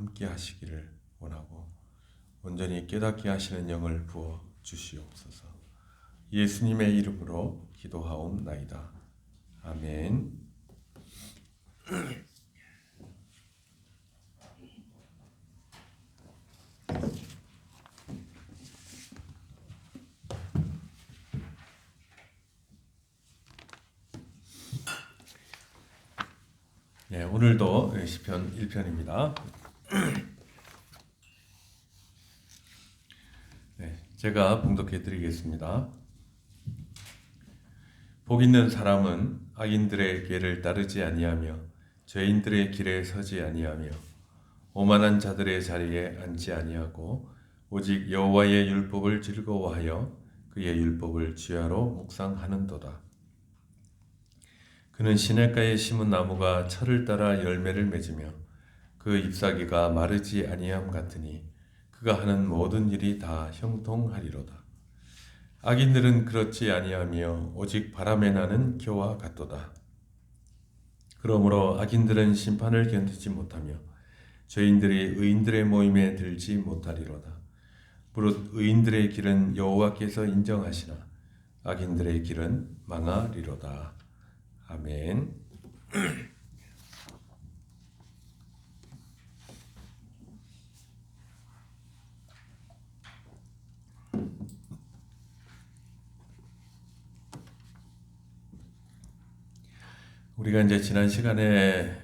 함께 하시기를 원하고 온전히 깨닫게 하시는 영을 부어 주시옵소서. 예수님의 이름으로 기도하옵나이다. 아멘. 네, 오늘도 시편 1편입니다. 네, 제가 봉독해 드리겠습니다. 복 있는 사람은 악인들의 궤를 따르지 아니하며 죄인들의 길에 서지 아니하며 오만한 자들의 자리에 앉지 아니하고 오직 여호와의 율법을 즐거워하여 그의 율법을 주야로 묵상하는도다. 그는 시냇가에 심은 나무가 철을 따라 열매를 맺으며 그 잎사귀가 마르지 아니함 같으니 그가 하는 모든 일이 다 형통하리로다. 악인들은 그렇지 아니하며 오직 바람에 나는 겨와 같도다. 그러므로 악인들은 심판을 견디지 못하며 죄인들이 의인들의 모임에 들지 못하리로다. 무릇 의인들의 길은 여호와께서 인정하시나 악인들의 길은 망하리로다. 아멘. 우리가 이제 지난 시간에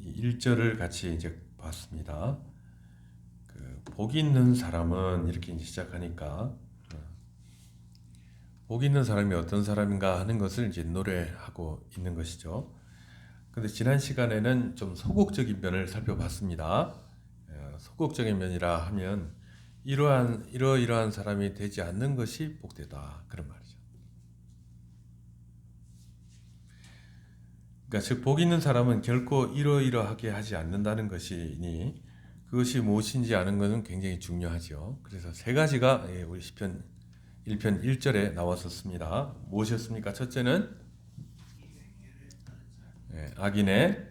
1절을 같이 이제 봤습니다. 복 있는 사람은 이렇게 이제 시작하니까 복 있는 사람이 어떤 사람인가 하는 것을 이제 노래하고 있는 것이죠. 근데 지난 시간에는 좀 소극적인 면을 살펴봤습니다. 소극적인 면이라 하면 이러이러한 사람이 되지 않는 것이 복되다 그런 말이죠. 그러니까 즉 복 있는 사람은 결코 이러이러하게 하지 않는다는 것이니 그것이 무엇인지 아는 것은 굉장히 중요하죠. 그래서 세 가지가 우리 시편 1편 1절에 나왔었습니다. 무엇이었습니까? 첫째는 악인의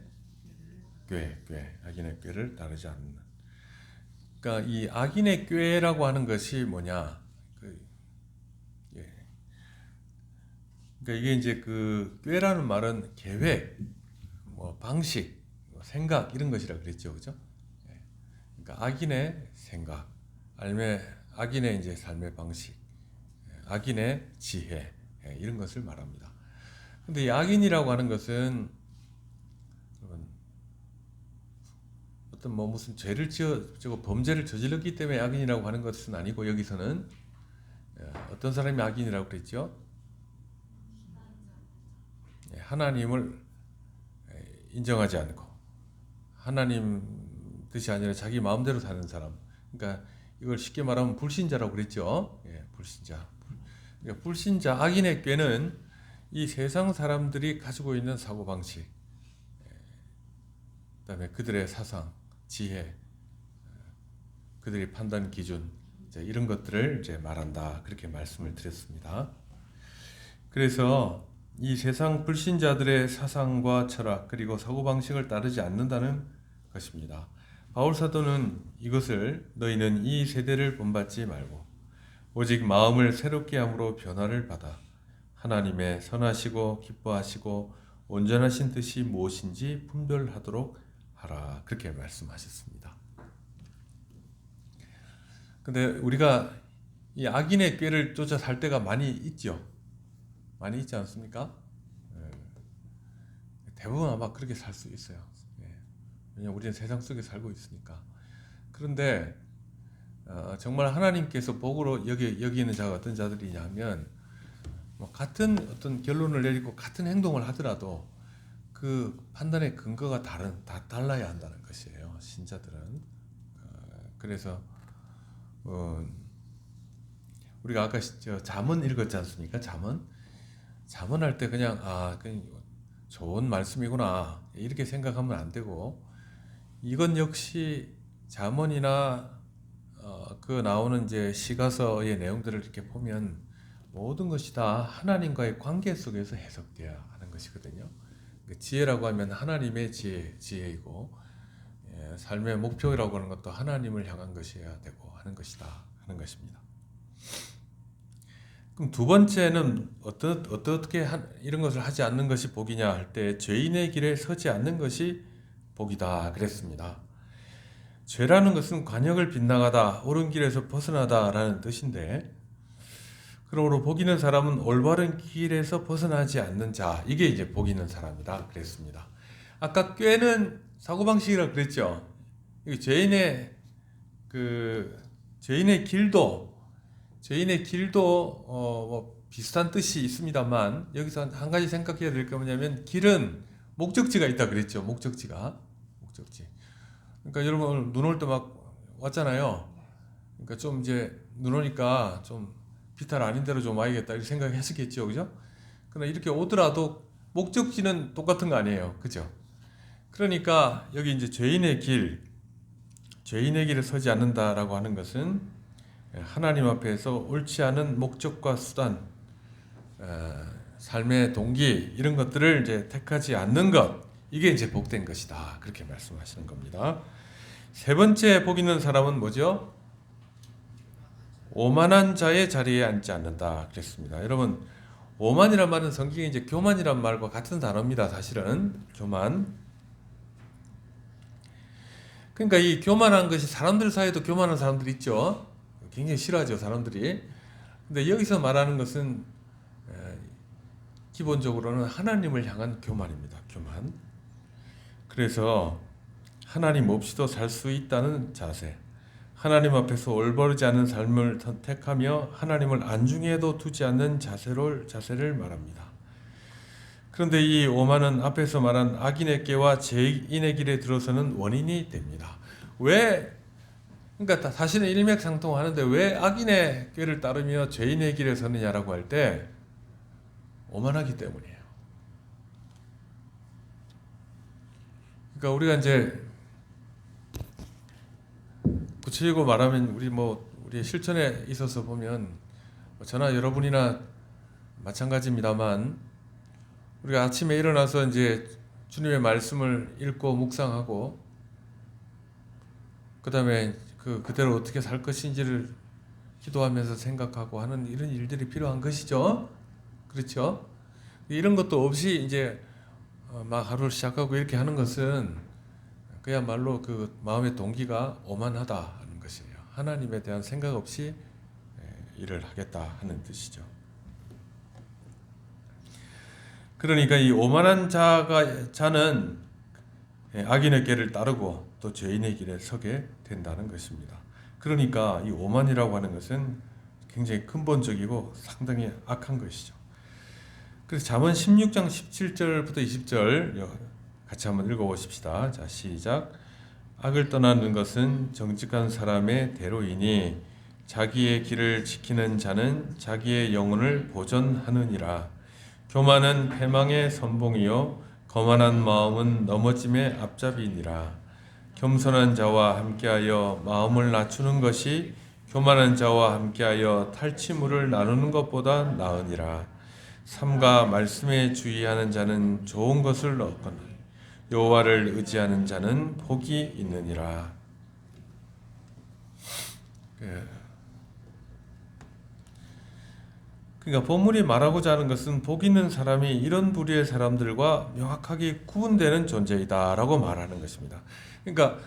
악인의 꾀를 따르지 않는. 그러니까 이 악인의 꾀라고 하는 것이 뭐냐? 그러니까 이게 이제 그 꾀라는 말은 계획, 뭐 방식, 생각 이런 것이라 그랬죠, 그죠? 그러니까 악인의 생각, 악인의 이제 삶의 방식, 악인의 지혜 이런 것을 말합니다. 근데 이 악인이라고 하는 것은 어떤 무슨 범죄를 저질렀기 때문에 악인이라고 하는 것은 아니고 여기서는 어떤 사람이 악인이라고 그랬죠? 하나님을 인정하지 않고 하나님 뜻이 아니라 자기 마음대로 사는 사람. 그러니까 이걸 쉽게 말하면 불신자라고 그랬죠. 불신자. 그러니까 불신자 악인의 꾀는 이 세상 사람들이 가지고 있는 사고 방식, 그다음에 그들의 사상, 지혜, 그들의 판단 기준 이런 것들을 이제 말한다 그렇게 말씀을 드렸습니다. 그래서 이 세상 불신자들의 사상과 철학 그리고 사고방식을 따르지 않는다는 것입니다. 바울 사도는 이것을 너희는 이 세대를 본받지 말고 오직 마음을 새롭게 함으로 변화를 받아 하나님의 선하시고 기뻐하시고 온전하신 뜻이 무엇인지 분별하도록 하라 그렇게 말씀하셨습니다. 근데 우리가 이 악인의 꾀를 쫓아 살 때가 많이 있죠. 많이 있지 않습니까? 대부분 아마 그렇게 살 수 있어요. 왜냐하면 우리는 세상 속에 살고 있으니까. 그런데 정말 하나님께서 복으로 여기는 자가 어떤 자들이냐면 같은 어떤 결론을 내리고 같은 행동을 하더라도 그 판단의 근거가 다 달라야 한다는 것이에요. 신자들은. 그래서 우리가 아까 잠언 읽었지 않습니까? 잠언할 때 그냥 좋은 말씀이구나 이렇게 생각하면 안 되고 이건 역시 잠언이나 그 나오는 이제 시가서의 내용들을 이렇게 보면 모든 것이 다 하나님과의 관계 속에서 해석되어야 하는 것이거든요. 그 지혜라고 하면 하나님의 지혜이고, 삶의 목표라고 하는 것도 하나님을 향한 것이어야 되고 하는 것이다 하는 것입니다. 그럼 두 번째는 어떻게 이런 것을 하지 않는 것이 복이냐 할 때 죄인의 길에 서지 않는 것이 복이다 그랬습니다. 죄라는 것은 관역을 빗나가다, 옳은 길에서 벗어나다라는 뜻인데, 그러므로 복 있는 사람은 올바른 길에서 벗어나지 않는 자, 이게 이제 복 있는 사람이다 그랬습니다. 아까 꾀는 사고방식이라고 그랬죠. 죄인의 길도 비슷한 뜻이 있습니다만, 여기서 한 가지 생각해야 될 게 뭐냐면, 길은 목적지가 있다 그랬죠. 목적지. 그러니까 여러분 눈 올 때 막 왔잖아요. 그러니까 좀 이제 눈 오니까 좀 비탈 아닌 대로 좀 와야겠다 이렇게 생각했었겠죠, 그죠? 그러나 이렇게 오더라도 목적지는 똑같은 거 아니에요, 그죠? 그러니까 여기 이제 죄인의 길에 서지 않는다라고 하는 것은 하나님 앞에서 옳지 않은 목적과 수단, 삶의 동기 이런 것들을 이제 택하지 않는 것, 이게 이제 복된 것이다 그렇게 말씀하시는 겁니다. 세 번째 복 있는 사람은 뭐죠? 오만한 자의 자리에 앉지 않는다 그랬습니다. 여러분, 오만이란 말은 성경에 이제 교만이란 말과 같은 단어입니다. 사실은 교만. 그러니까 이 교만한 것이 사람들 사이에도 교만한 사람들이 있죠. 굉장히 싫어하죠, 사람들이. 근데 여기서 말하는 것은 기본적으로는 하나님을 향한 교만입니다. 교만. 그래서 하나님 없이도 살 수 있다는 자세, 하나님 앞에서 올바르지 않은 삶을 선택하며 하나님을 안중에도 두지 않는 자세를 말합니다. 그런데 이 오만은 앞에서 말한 악인의 꾀와 죄인의 길에 들어서는 원인이 됩니다. 왜? 그러니까 사실은 일맥상통하는데 왜 악인의 꾀를 따르며 죄인의 길에 서느냐라고 할 때 오만하기 때문이에요. 그러니까 우리가 이제 구체적으로 말하면 우리 실천에 있어서 보면 저나 여러분이나 마찬가지입니다만, 우리가 아침에 일어나서 이제 주님의 말씀을 읽고 묵상하고 그다음에 그대로 어떻게 살 것인지를 기도하면서 생각하고 하는 이런 일들이 필요한 것이죠. 그렇죠? 이런 것도 없이 이제 막 하루를 시작하고 이렇게 하는 것은 그야말로 그 마음의 동기가 오만하다 하는 것이에요. 하나님에 대한 생각 없이 일을 하겠다 하는 뜻이죠. 그러니까 이 오만한 자는 악인의 길을 따르고 또 죄인의 길에 서게 된다는 것입니다. 그러니까 이 오만이라고 하는 것은 굉장히 근본적이고 상당히 악한 것이죠. 그래서 잠언 16장 17절부터 20절 같이 한번 읽어보십시다. 자, 시작. 악을 떠나는 것은 정직한 사람의 대로이니 자기의 길을 지키는 자는 자기의 영혼을 보존하느니라. 교만은 패망의 선봉이요 거만한 마음은 넘어짐의 앞잡이니라. 겸손한 자와 함께하여 마음을 낮추는 것이 교만한 자와 함께하여 탈취물을 나누는 것보다 나으니라. 삼가 말씀에 주의하는 자는 좋은 것을 얻거나 여호와를 의지하는 자는 복이 있느니라. 그러니까 본문이 말하고자 하는 것은 복 있는 사람이 이런 부류의 사람들과 명확하게 구분되는 존재이다라고 말하는 것입니다. 그러니까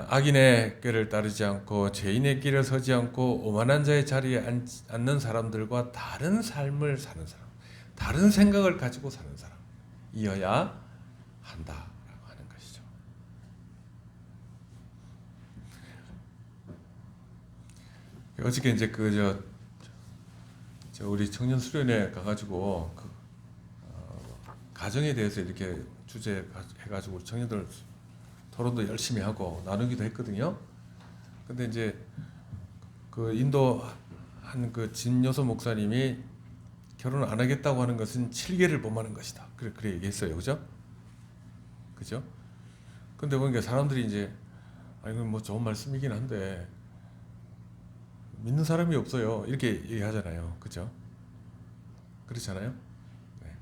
악인의 꾀를 따르지 않고 죄인의 길을 서지 않고 오만한 자의 자리에 앉는 사람들과 다른 삶을 사는 사람, 다른 생각을 가지고 사는 사람이어야 한다라고 하는 것이죠. 어저께 이제 우리 청년 수련회 가가지고 가정에 대해서 이렇게 주제 해가지고 우리 청년들 토론도 열심히 하고 나누기도 했거든요. 근데 이제 그 인도 한 그 진여소 목사님이 결혼을 안 하겠다고 하는 것은 7계를 범하는 것이다. 그래 얘기했어요, 그죠? 그죠? 근데 보니까 사람들이 이제 이건 뭐 좋은 말씀이긴 한데 믿는 사람이 없어요. 이렇게 얘기하잖아요. 그죠? 그렇잖아요? 네.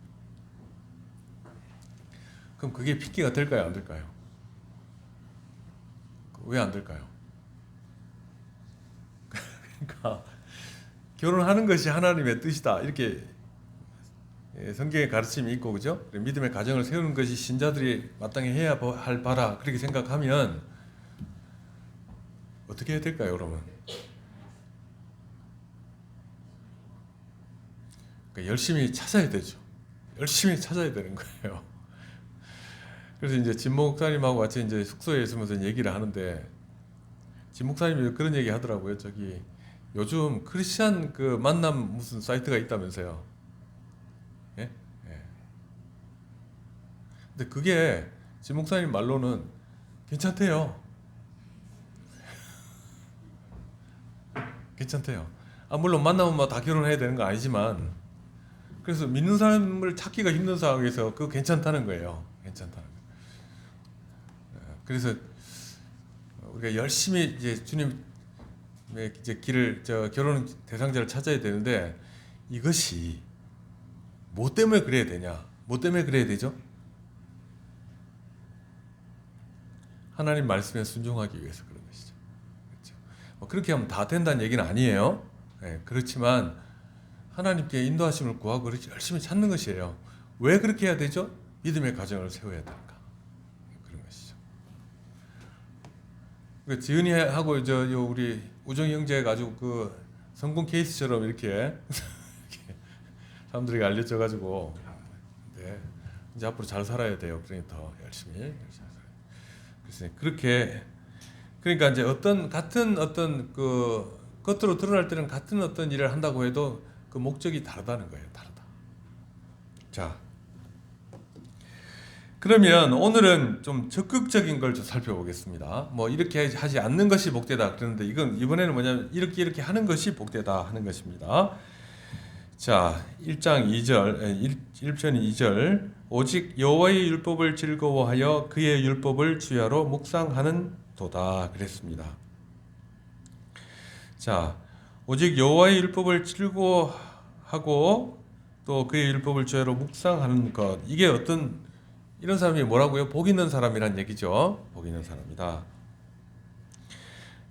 그럼 그게 핑계가 될까요, 안 될까요? 왜 안 될까요? 그러니까 결혼하는 것이 하나님의 뜻이다 이렇게 성경의 가르침이 있고, 그죠? 믿음의 가정을 세우는 것이 신자들이 마땅히 해야 할 바라 그렇게 생각하면 어떻게 해야 될까요, 여러분? 그러니까 열심히 찾아야 되죠. 열심히 찾아야 되는 거예요. 그래서 이제 진 목사님하고 같이 이제 숙소에 있으면서 얘기를 하는데, 진 목사님이 그런 얘기 하더라고요. 저기 요즘 크리스찬 그 만남 무슨 사이트가 있다면서요. 예? 예. 근데 그게 진 목사님 말로는 괜찮대요. 괜찮대요. 물론 만나면 뭐 다 결혼해야 되는 거 아니지만, 그래서 믿는 사람을 찾기가 힘든 상황에서 그거 괜찮다는 거예요. 괜찮다는 거예요. 그래서 우리가 열심히 이제 주님의 이제 길을, 결혼 대상자를 찾아야 되는데, 이것이 뭐 때문에 그래야 되냐? 뭐 때문에 그래야 되죠? 하나님 말씀에 순종하기 위해서 그런 것이죠. 그렇죠? 그렇게 하면 다 된다는 얘기는 아니에요. 네, 그렇지만 하나님께 인도하심을 구하고 열심히 찾는 것이에요. 왜 그렇게 해야 되죠? 믿음의 가정을 세워야 되니까. 그런 것이죠. 지은이하고 우리 우정이 형제가 아주 그 성공 케이스처럼 이렇게 사람들에게 알려져가지고, 네, 이제 앞으로 잘 살아야 돼요. 그러니 더 열심히 살아요. 그래서 그렇게, 그러니까 이제 같은 그 겉으로 드러날 때는 같은 어떤 일을 한다고 해도 그 목적이 다르다는 거예요. 다르다. 자, 그러면 오늘은 좀 적극적인 걸 좀 살펴보겠습니다. 뭐 이렇게 하지 않는 것이 복되다 그러는데, 이건 이번에는 뭐냐면 이렇게 하는 것이 복되다 하는 것입니다. 자, 1장 2절, 1편 2절, 오직 여호와의 율법을 즐거워하여 그의 율법을 주야로 묵상하는 도다 그랬습니다. 자, 오직 여호와의 율법을 즐거워하고 또 그의 율법을 주야로 묵상하는 것, 이게 이런 사람이 뭐라고요? 복 있는 사람이란 얘기죠. 복 있는 사람이다.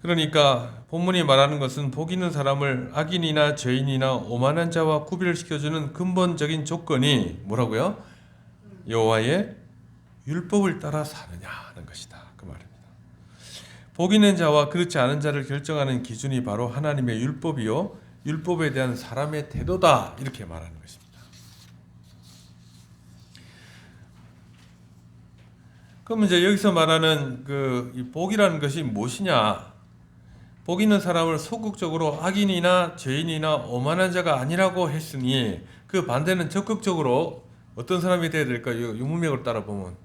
그러니까 본문이 말하는 것은 복 있는 사람을 악인이나 죄인이나 오만한 자와 구별시켜주는 근본적인 조건이 뭐라고요? 여호와의 율법을 따라 사느냐 하는 것이다. 그 말입니다. 복 있는 자와 그렇지 않은 자를 결정하는 기준이 바로 하나님의 율법이요, 율법에 대한 사람의 태도다, 이렇게 말하는 것입니다. 그럼 이제 여기서 말하는 이 복이라는 것이 무엇이냐? 복 있는 사람을 소극적으로 악인이나 죄인이나 오만한 자가 아니라고 했으니, 그 반대는 적극적으로 어떤 사람이 되어야 될까요? 유문맥으로 따라 보면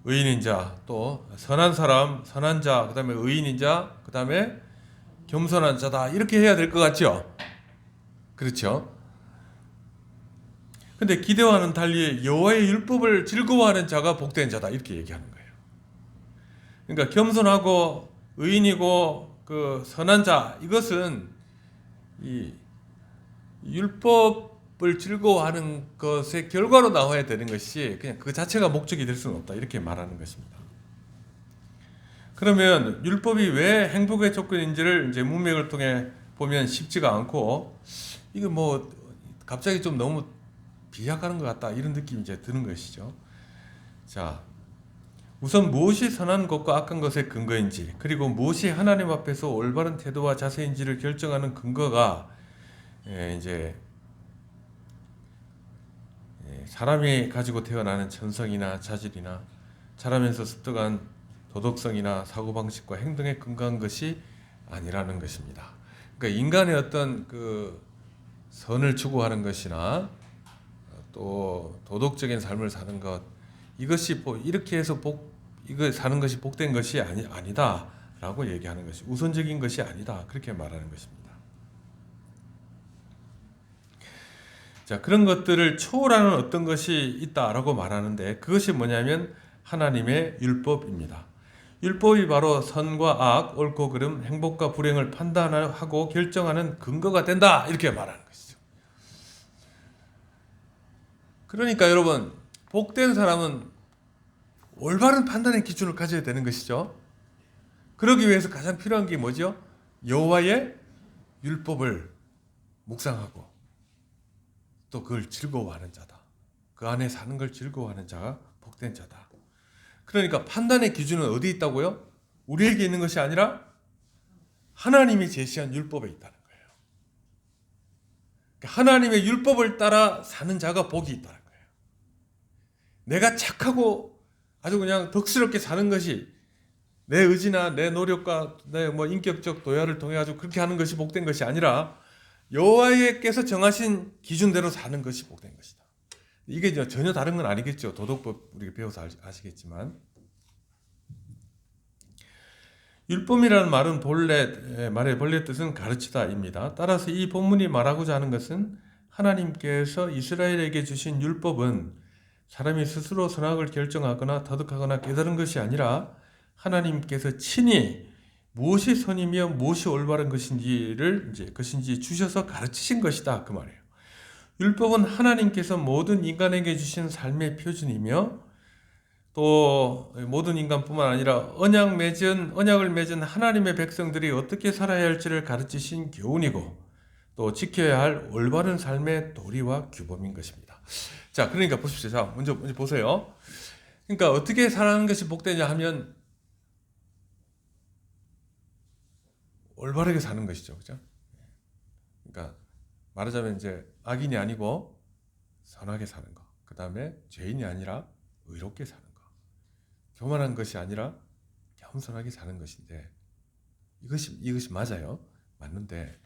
의인인 자, 또 선한 사람, 선한 자, 그 다음에 의인인 자, 그 다음에 겸손한 자다, 이렇게 해야 될 것 같죠? 그렇죠? 근데 기대와는 달리 여호와의 율법을 즐거워하는 자가 복된 자다, 이렇게 얘기하는 거예요. 그러니까 겸손하고 의인이고 그 선한 자, 이것은 이 율법을 즐거워하는 것의 결과로 나와야 되는 것이 그냥 그 자체가 목적이 될 수는 없다, 이렇게 말하는 것입니다. 그러면 율법이 왜 행복의 조건인지를 이제 문맥을 통해 보면 쉽지가 않고, 이거 뭐 갑자기 좀 너무 비약하는 것 같다, 이런 느낌이 이제 드는 것이죠. 자, 우선 무엇이 선한 것과 악한 것의 근거인지, 그리고 무엇이 하나님 앞에서 올바른 태도와 자세인지를 결정하는 근거가 이제 사람이 가지고 태어나는 천성이나 자질이나 자라면서 습득한 도덕성이나 사고방식과 행동에 근거한 것이 아니라는 것입니다. 그러니까 인간의 어떤 그 선을 추구하는 것이나 또 도덕적인 삶을 사는 것, 이것이 이렇게 해서 이거 사는 것이 복된 것이 아니다라고 얘기하는 것이 우선적인 것이 아니다, 그렇게 말하는 것입니다. 자, 그런 것들을 초월하는 어떤 것이 있다라고 말하는데, 그것이 뭐냐면 하나님의 율법입니다. 율법이 바로 선과 악, 옳고 그름, 행복과 불행을 판단하고 결정하는 근거가 된다, 이렇게 말하는 것이죠. 그러니까 여러분, 복된 사람은 올바른 판단의 기준을 가져야 되는 것이죠. 그러기 위해서 가장 필요한 게 뭐죠? 여호와의 율법을 묵상하고 또 그걸 즐거워하는 자다. 그 안에 사는 걸 즐거워하는 자가 복된 자다. 그러니까 판단의 기준은 어디 있다고요? 우리에게 있는 것이 아니라 하나님이 제시한 율법에 있다는 거예요. 그러니까 하나님의 율법을 따라 사는 자가 복이 있다는 거예요. 내가 착하고 아주 그냥 덕스럽게 사는 것이 내 의지나 내 노력과 내 인격적 도야를 통해 가지고 그렇게 하는 것이 복된 것이 아니라 여호와께서 정하신 기준대로 사는 것이 복된 것이다. 이게 전혀 다른 건 아니겠죠. 도덕법 우리가 배워서 아시겠지만 율법이라는 말은 말의 본래 뜻은 가르치다입니다. 따라서 이 본문이 말하고자 하는 것은 하나님께서 이스라엘에게 주신 율법은 사람이 스스로 선악을 결정하거나 터득하거나 깨달은 것이 아니라 하나님께서 친히 무엇이 선이며 무엇이 올바른 것인지 주셔서 가르치신 것이다 그 말이에요. 율법은 하나님께서 모든 인간에게 주신 삶의 표준이며 또 모든 인간뿐만 아니라 언약을 맺은 하나님의 백성들이 어떻게 살아야 할지를 가르치신 교훈이고 또 지켜야 할 올바른 삶의 도리와 규범인 것입니다. 자, 그러니까 보십시오. 자, 먼저 보세요. 그러니까 어떻게 살아가는 것이 복되냐 하면 올바르게 사는 것이죠. 그죠? 그러니까 말하자면 이제 악인이 아니고 선하게 사는 거. 그 다음에 죄인이 아니라 의롭게 사는 거. 교만한 것이 아니라 겸손하게 사는 것인데 이것이 맞아요. 맞는데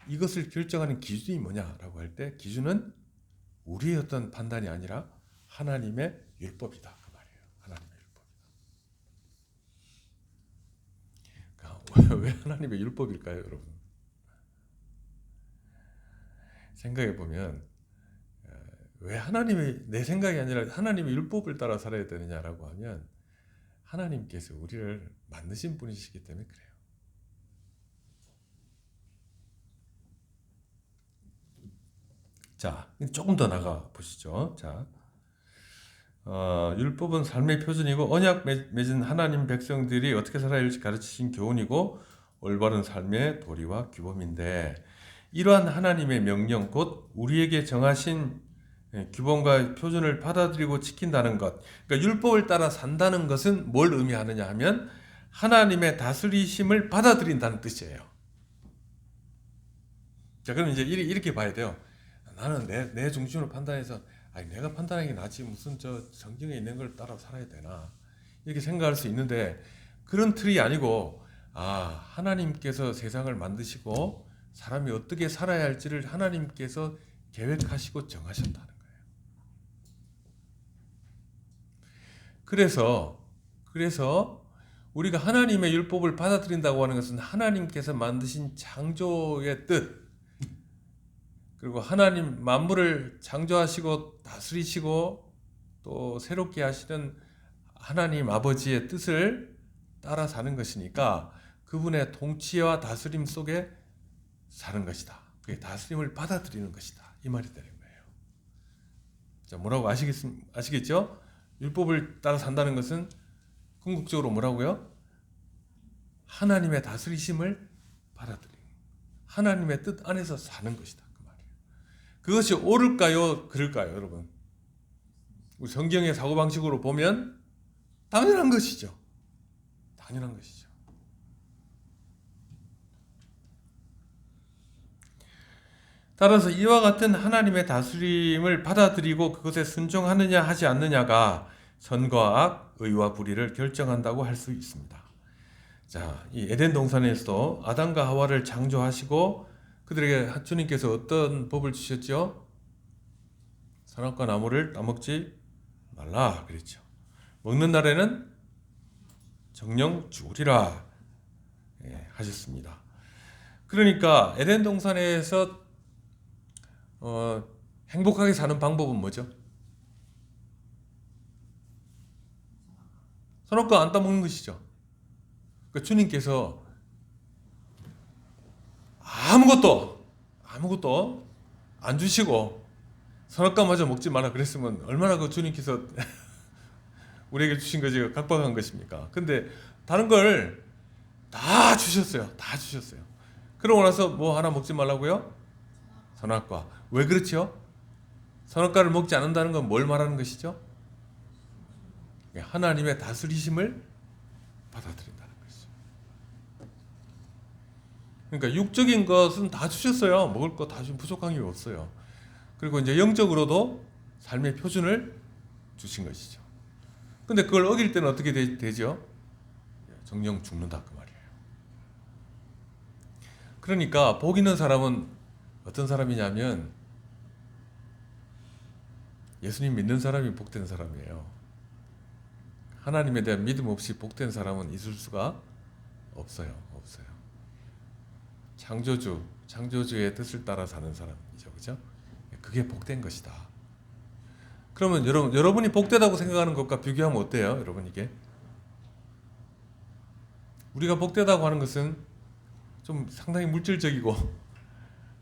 이것을 결정하는 기준이 뭐냐라고 할 때 기준은 우리의 어떤 판단이 아니라 하나님의 율법이다 그 말이에요. 하나님의 율법이다. 그러니까 왜 하나님의 율법일까요, 여러분? 생각해 보면 왜 내 생각이 아니라 하나님의 율법을 따라 살아야 되느냐라고 하면 하나님께서 우리를 만드신 분이시기 때문에 그래요. 자, 조금 더 나가 보시죠. 자, 율법은 삶의 표준이고 언약 맺은 하나님 백성들이 어떻게 살아야 할지 가르치신 교훈이고 올바른 삶의 도리와 규범인데 이러한 하나님의 명령 곧 우리에게 정하신 규범과 표준을 받아들이고 지킨다는 것. 그러니까 율법을 따라 산다는 것은 뭘 의미하느냐 하면 하나님의 다스리심을 받아들인다는 뜻이에요. 자, 그럼 이제 이렇게 봐야 돼요. 나는 내 중심으로 판단해서 내가 판단하는 게 낫지 무슨 성경에 있는 걸 따라 살아야 되나 이렇게 생각할 수 있는데 그런 틀이 아니고 하나님께서 세상을 만드시고 사람이 어떻게 살아야 할지를 하나님께서 계획하시고 정하셨다는 거예요. 그래서 우리가 하나님의 율법을 받아들인다고 하는 것은 하나님께서 만드신 창조의 뜻 그리고 하나님 만물을 창조하시고 다스리시고 또 새롭게 하시는 하나님 아버지의 뜻을 따라 사는 것이니까 그분의 통치와 다스림 속에 사는 것이다. 그게 다스림을 받아들이는 것이다. 이 말이 되는 거예요. 자, 뭐라고 아시겠죠? 율법을 따라 산다는 것은 궁극적으로 뭐라고요? 하나님의 다스리심을 받아들이는 하나님의 뜻 안에서 사는 것이다. 그 말이에요. 그것이 옳을까요? 그럴까요? 여러분? 우리 성경의 사고방식으로 보면 당연한 것이죠. 당연한 것이죠. 따라서 이와 같은 하나님의 다스림을 받아들이고 그것에 순종하느냐 하지 않느냐가 선과 악, 의와 불의를 결정한다고 할 수 있습니다. 자, 이 에덴 동산에서도 아담과 하와를 창조하시고 그들에게 주님께서 어떤 법을 주셨죠? 선악과 나무를 따먹지 말라 그랬죠. 먹는 날에는 정령 죽으리라 하셨습니다. 그러니까 에덴 동산에서 행복하게 사는 방법은 뭐죠? 선악과 안 따먹는 것이죠. 그러니까 주님께서 아무것도 안 주시고 선악과마저 먹지 마라 그랬으면 얼마나 그 주님께서 우리에게 주신 것이 각박한 것입니까? 근데 다른 걸 다 주셨어요. 다 주셨어요. 그러고 나서 뭐 하나 먹지 말라고요? 선악과. 왜 그렇죠? 선악과를 먹지 않는다는 건 뭘 말하는 것이죠? 하나님의 다스리심을 받아들인다는 것이죠. 그러니까 육적인 것은 다 주셨어요. 먹을 거 다 주신 부족한 게 없어요. 그리고 이제 영적으로도 삶의 표준을 주신 것이죠. 근데 그걸 어길 때는 어떻게 되죠? 정령 죽는다 그 말이에요. 그러니까 복 있는 사람은 어떤 사람이냐면 예수님 믿는 사람이 복된 사람이에요. 하나님에 대한 믿음 없이 복된 사람은 있을 수가 없어요. 창조주의 뜻을 따라 사는 사람이죠. 그죠? 그게 복된 것이다. 그러면 여러분이 복되다고 생각하는 것과 비교하면 어때요? 여러분 이게? 우리가 복되다고 하는 것은 좀 상당히 물질적이고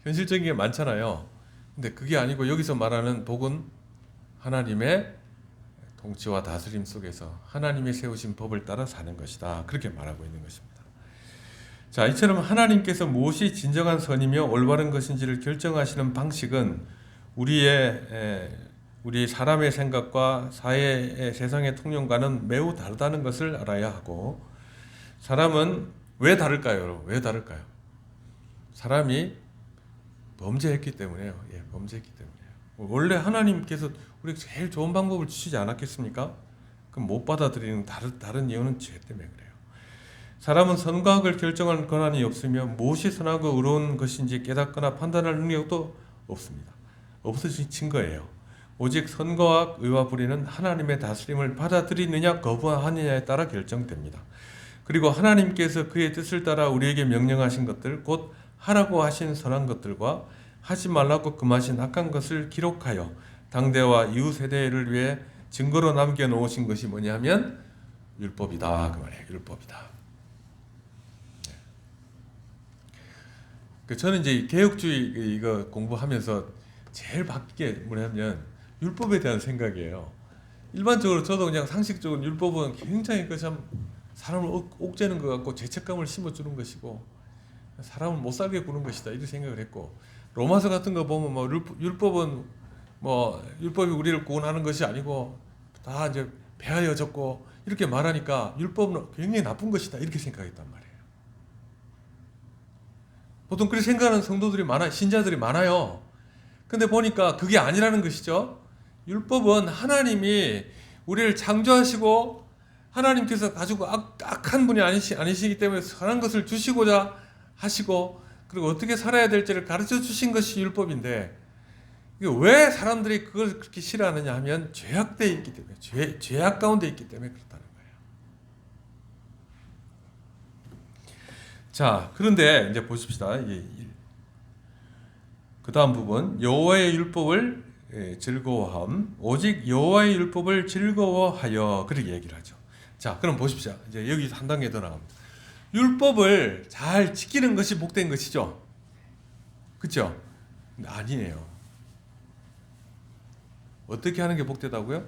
현실적인 게 많잖아요. 근데 그게 아니고 여기서 말하는 복은 하나님의 통치와 다스림 속에서 하나님이 세우신 법을 따라 사는 것이다. 그렇게 말하고 있는 것입니다. 자, 이처럼 하나님께서 무엇이 진정한 선이며 올바른 것인지를 결정하시는 방식은 우리 사람의 생각과 사회의 세상의 통념과는 매우 다르다는 것을 알아야 하고, 사람은 왜 다를까요, 여러분? 왜 다를까요? 사람이 범죄했기 때문에요. 범죄했기 때문에요. 원래 하나님께서 우리에게 제일 좋은 방법을 주시지 않았겠습니까? 그럼 못 받아들이는 다른 이유는 죄 때문에 그래요. 사람은 선과 악을 결정할 권한이 없으며 무엇이 선하고 의로운 것인지 깨닫거나 판단할 능력도 없습니다. 없으신 거예요. 오직 선과 악, 의와 불의는 하나님의 다스림을 받아들이느냐 거부하느냐에 따라 결정됩니다. 그리고 하나님께서 그의 뜻을 따라 우리에게 명령하신 것들, 곧 하라고 하신 선한 것들과 하지 말라고 금하신 악한 것을 기록하여 당대와 이후 세대를 위해 증거로 남겨놓으신 것이 뭐냐면 율법이다 그 말이에요. 율법이다. 저는 이제 개혁주의 이거 공부하면서 제일 바뀐 게 뭐냐면 율법에 대한 생각이에요. 일반적으로 저도 그냥 상식적으로 율법은 굉장히 참 사람을 옥죄는 것 같고 죄책감을 심어주는 것이고 사람을 못 살게 구는 것이다 이렇게 생각을 했고, 로마서 같은 거 보면 뭐 율법은 율법이 우리를 구원하는 것이 아니고 다 이제 배하여졌고 이렇게 말하니까 율법은 굉장히 나쁜 것이다 이렇게 생각했단 말이에요. 보통 그렇게 생각하는 성도들이 많아요. 신자들이 많아요. 근데 보니까 그게 아니라는 것이죠. 율법은 하나님이 우리를 창조하시고 하나님께서 가지고 악한 분이 아니시기 때문에 선한 것을 주시고자 하시고 그리고 어떻게 살아야 될지를 가르쳐 주신 것이 율법인데, 왜 사람들이 그걸 그렇게 싫어하느냐 하면 죄악되어 있기 때문에, 죄악 가운데 있기 때문에 그렇다는 거예요. 자, 그런데 이제 보십시다. 그 다음 부분, 여호와의 율법을 즐거워함, 오직 여호와의 율법을 즐거워하여, 그렇게 얘기를 하죠. 자, 그럼 보십시오. 이제 여기서 한 단계 더 나갑니다. 율법을 잘 지키는 것이 복된 것이죠. 그렇죠? 근데 아니에요. 어떻게 하는 게 복되다고요?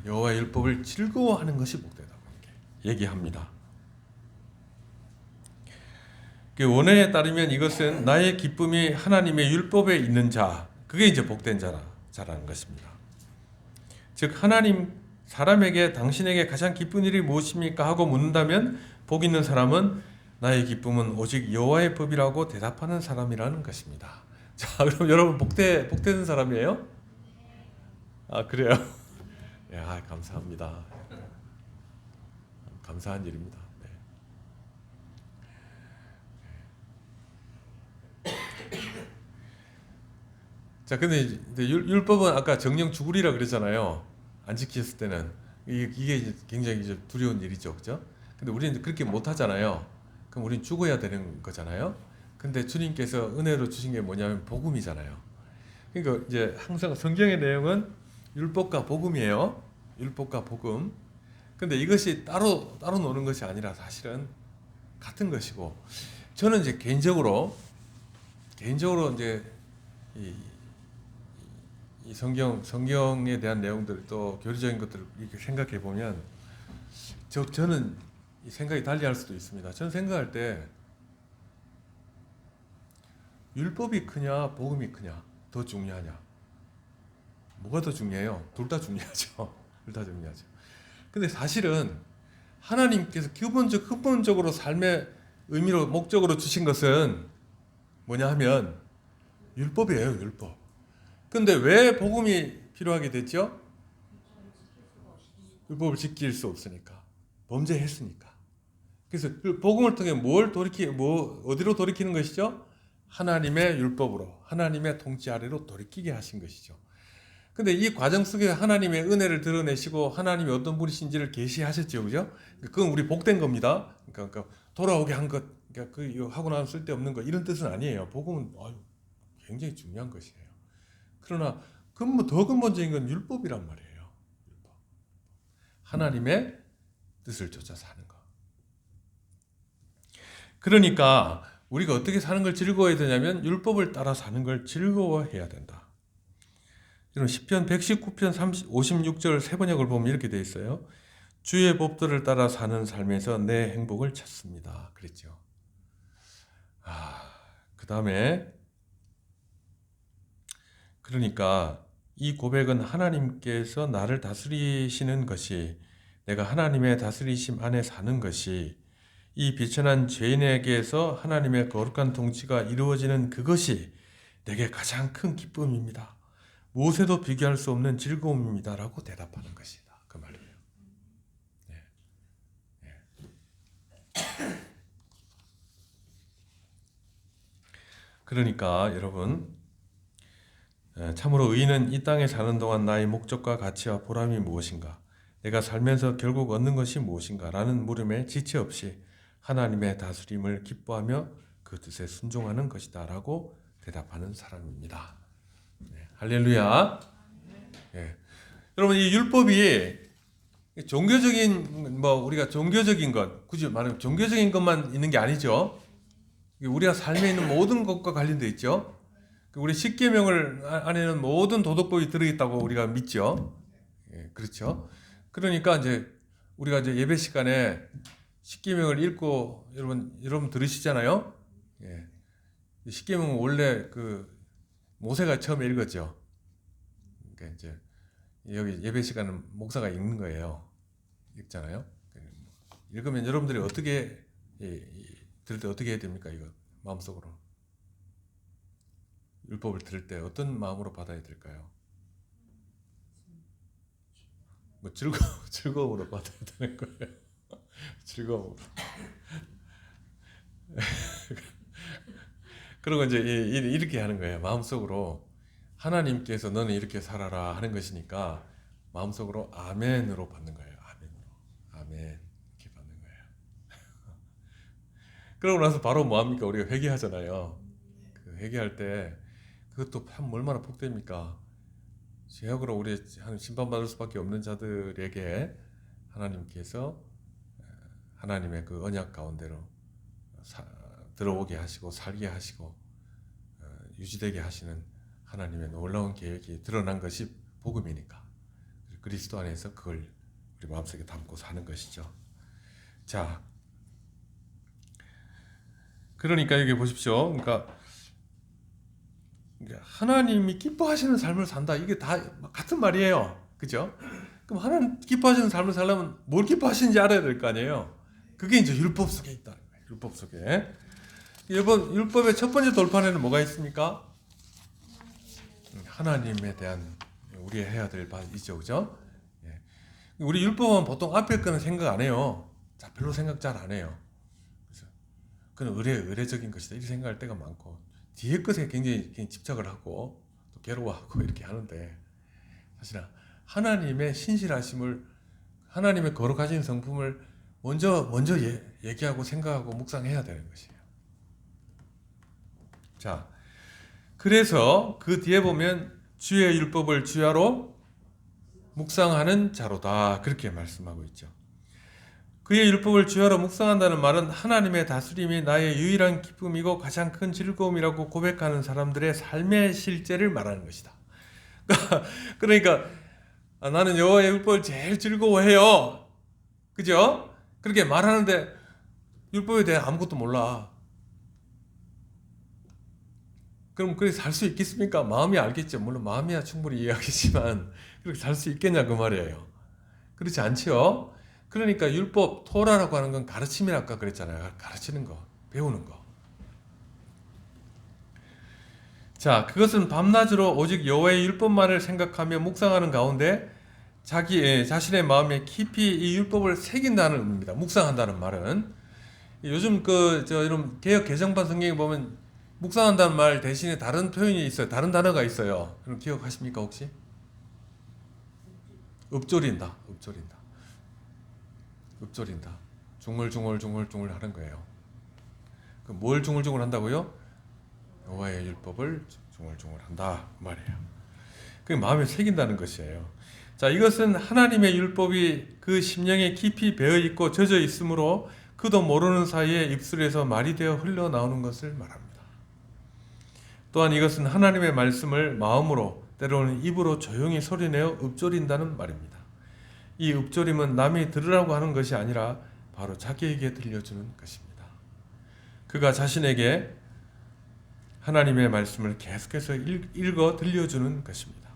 여호와의 율법을 즐거워하는 것이 복되다고 이렇게 얘기합니다. 원어에 따르면 이것은 나의 기쁨이 하나님의 율법에 있는 자, 그게 이제 복된 자라는 것입니다. 즉 하나님 사람에게 당신에게 가장 기쁜 일이 무엇입니까? 하고 묻는다면 복 있는 사람은 나의 기쁨은 오직 여호와의 법이라고 대답하는 사람이라는 것입니다. 자, 그럼 여러분 복된 사람이에요? 아, 그래요? 야, 감사합니다. 감사한 일입니다. 자, 근데 이제 율법은 아까 정령 죽으리라 그랬잖아요. 안 지켰을 때는 이게 이제 굉장히 이제 두려운 일이죠, 그죠? 근데 우리는 그렇게 못 하잖아요. 그럼 우리는 죽어야 되는 거잖아요. 근데 주님께서 은혜로 주신 게 뭐냐면 복음이잖아요. 그러니까 이제 항상 성경의 내용은 율법과 복음이에요. 율법과 복음. 근데 이것이 따로 노는 것이 아니라 사실은 같은 것이고, 저는 이제 개인적으로 이제 이 성경에 대한 내용들 또 교리적인 것들을 이렇게 생각해 보면 저는 이 생각이 달리할 수도 있습니다. 저는 생각할 때 율법이 크냐 복음이 크냐 더 중요하냐? 뭐가 더 중요해요? 둘 다 중요하죠. 둘 다 중요하죠. 근데 사실은 하나님께서 근본적으로 삶의 의미로 목적으로 주신 것은 뭐냐 하면 율법이에요, 율법. 근데 왜 복음이 필요하게 됐죠? 율법을 지킬 수 없으니까. 범죄했으니까. 그래서 복음을 통해 어디로 돌이키는 것이죠? 하나님의 율법으로, 하나님의 통치 아래로 돌이키게 하신 것이죠. 근데 이 과정 속에 하나님의 은혜를 드러내시고 하나님이 어떤 분이신지를 계시하셨죠, 그죠? 그건 우리 복된 겁니다. 그러니까 돌아오게 한 것, 그러니까 그 하고 나면 쓸데없는 것 이런 뜻은 아니에요. 복음은 굉장히 중요한 것이에요. 그러나 더 근본적인 건 율법이란 말이에요. 율법. 하나님의 뜻을 쫓아 사는 것. 그러니까 우리가 어떻게 사는 걸 즐거워해야 되냐면 율법을 따라 사는 걸 즐거워해야 된다. 여러분 시편 119편 56절 세번역을 보면 이렇게 되어 있어요. 주의 법도를 따라 사는 삶에서 내 행복을 찾습니다. 그랬죠. 그 다음에 그러니까 이 고백은 하나님께서 나를 다스리시는 것이 내가 하나님의 다스리심 안에 사는 것이 이 비천한 죄인에게서 하나님의 거룩한 통치가 이루어지는 그것이 내게 가장 큰 기쁨입니다. 무엇에도 비교할 수 없는 즐거움입니다. 라고 대답하는 것이다. 그 말이에요. 네. 네. 그러니까 여러분 참으로 의인은 이 땅에 사는 동안 나의 목적과 가치와 보람이 무엇인가? 내가 살면서 결국 얻는 것이 무엇인가? 라는 물음에 지체 없이 하나님의 다스림을 기뻐하며 그 뜻에 순종하는 것이다 라고 대답하는 사람입니다. 네, 할렐루야. 네. 여러분 이 율법이 종교적인 우리가 종교적인 것 굳이 말하면 종교적인 것만 있는 게 아니죠. 우리가 삶에 있는 모든 것과 관련되어 있죠. 우리 십계명을 안에는 모든 도덕법이 들어있다고 우리가 믿죠. 예, 그렇죠. 그러니까 이제 우리가 이제 예배 시간에 십계명을 읽고 여러분 들으시잖아요. 예. 십계명은 원래 그 모세가 처음에 읽었죠. 그러니까 이제 여기 예배 시간은 목사가 읽는 거예요. 읽잖아요. 읽으면 여러분들이 어떻게 들을 때 어떻게 해야 됩니까? 이거 마음속으로 율법을 들을 때 어떤 마음으로 받아야 될까요? 즐거움으로 받아야 되는 거예요. 즐거움으로. 그리고 이제 이렇게 하는 거예요. 마음속으로 하나님께서 너는 이렇게 살아라 하는 것이니까 마음속으로 아멘으로 받는 거예요. 아멘으로. 아멘 이렇게 받는 거예요. 그러고 나서 바로 뭐합니까? 우리가 회개하잖아요. 그 회개할 때 그것도 참 얼마나 복됩니까? 죄악으로 우리 심판받을 수밖에 없는 자들에게 하나님께서 하나님의 그 언약 가운데로 들어오게 하시고 살게 하시고 유지되게 하시는 하나님의 놀라운 계획이 드러난 것이 복음이니까 그리스도 안에서 그걸 우리 마음속에 담고 사는 것이죠. 자, 그러니까 여기 보십시오. 그러니까 하나님이 기뻐하시는 삶을 산다. 이게 다 같은 말이에요. 그죠? 그럼 하나님 기뻐하시는 삶을 살려면 뭘 기뻐하시는지 알아야 될 거 아니에요. 그게 이제 율법 속에 있다. 율법 속에. 율법의 첫 번째 돌판에는 뭐가 있습니까? 하나님에 대한 우리가 해야 될 바이죠. 그죠? 우리 율법은 보통 앞에 거는 생각 안 해요. 자, 별로 생각 잘 안 해요. 그래서 그건 의례적인 것이다. 이렇게 생각할 때가 많고 뒤에 것에 굉장히 집착을 하고 또 괴로워하고 이렇게 하는데 사실은 하나님의 신실하심을 하나님의 거룩하신 성품을 먼저 얘기하고 생각하고 묵상해야 되는 것이에요. 자, 그래서 그 뒤에 보면 주의 율법을 주야로 묵상하는 자로다 그렇게 말씀하고 있죠. 그의 율법을 주야로 묵상한다는 말은 하나님의 다스림이 나의 유일한 기쁨이고 가장 큰 즐거움이라고 고백하는 사람들의 삶의 실제를 말하는 것이다. 그러니까 나는 여호와의 율법을 제일 즐거워해요. 그죠? 그렇게 말하는데 율법에 대해 아무것도 몰라. 그럼 그렇게 살 수 있겠습니까? 마음이 알겠죠. 물론 마음이야 충분히 이해하겠지만 그렇게 살 수 있겠냐 그 말이에요. 그렇지 않지요? 그러니까 율법, 토라라고 하는 건 가르침이라 아까 그랬잖아요. 가르치는 거, 배우는 거. 자, 그것은 밤낮으로 오직 여호와의 율법만을 생각하며 묵상하는 가운데 자신의 마음에 깊이 이 율법을 새긴다는 의미입니다. 묵상한다는 말은 요즘 이런 개역 개정판 성경에 보면 묵상한다는 말 대신에 다른 표현이 있어요. 다른 단어가 있어요. 그럼 기억하십니까 혹시? 읊조린다. 중얼중얼 하는 거예요. 뭘 중얼중얼 한다고요? 여호와의 율법을 중얼중얼 한다 그 말이에요. 그게 마음에 새긴다는 것이에요. 자, 이것은 하나님의 율법이 그 심령에 깊이 배어 있고 젖어 있으므로 그도 모르는 사이에 입술에서 말이 되어 흘러나오는 것을 말합니다. 또한 이것은 하나님의 말씀을 마음으로 때로는 입으로 조용히 소리내어 읊조린다는 말입니다. 이 읊조림은 남이 들으라고 하는 것이 아니라 바로 자기에게 들려주는 것입니다. 그가 자신에게 하나님의 말씀을 계속해서 읽어 들려주는 것입니다.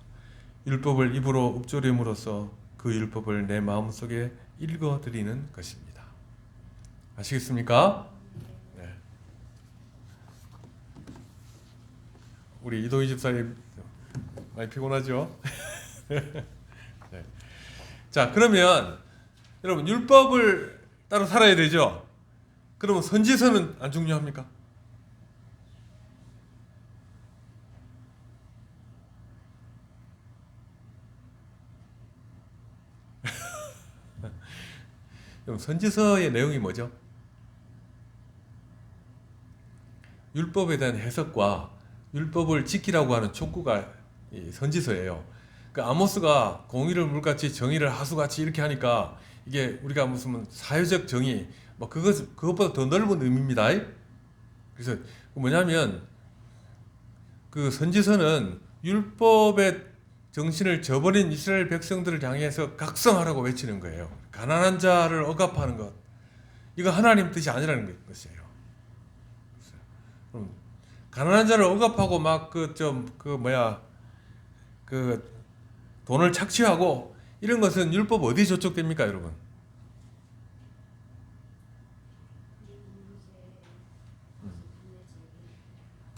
율법을 입으로 읊조림으로써 그 율법을 내 마음속에 읽어 드리는 것입니다. 아시겠습니까? 네. 우리 이도희 집사님 많이 피곤하죠? 네. 자, 그러면 여러분 율법을 따로 살아야 되죠? 그러면 선지서는 안 중요합니까? 그럼 선지서의 내용이 뭐죠? 율법에 대한 해석과 율법을 지키라고 하는 촉구가 이 선지서예요. 그 아모스가 공의를 물같이 정의를 하수같이 이렇게 하니까 이게 우리가 무슨 사회적 정의 뭐 그것보다 더 넓은 의미입니다. 그래서 뭐냐면 그 선지서는 율법의 정신을 저버린 이스라엘 백성들을 향해서 각성하라고 외치는 거예요. 가난한 자를 억압하는 것. 이거 하나님 뜻이 아니라는 것이에요. 가난한 자를 억압하고 막 돈을 착취하고 이런 것은 율법 어디에 저촉됩니까, 여러분?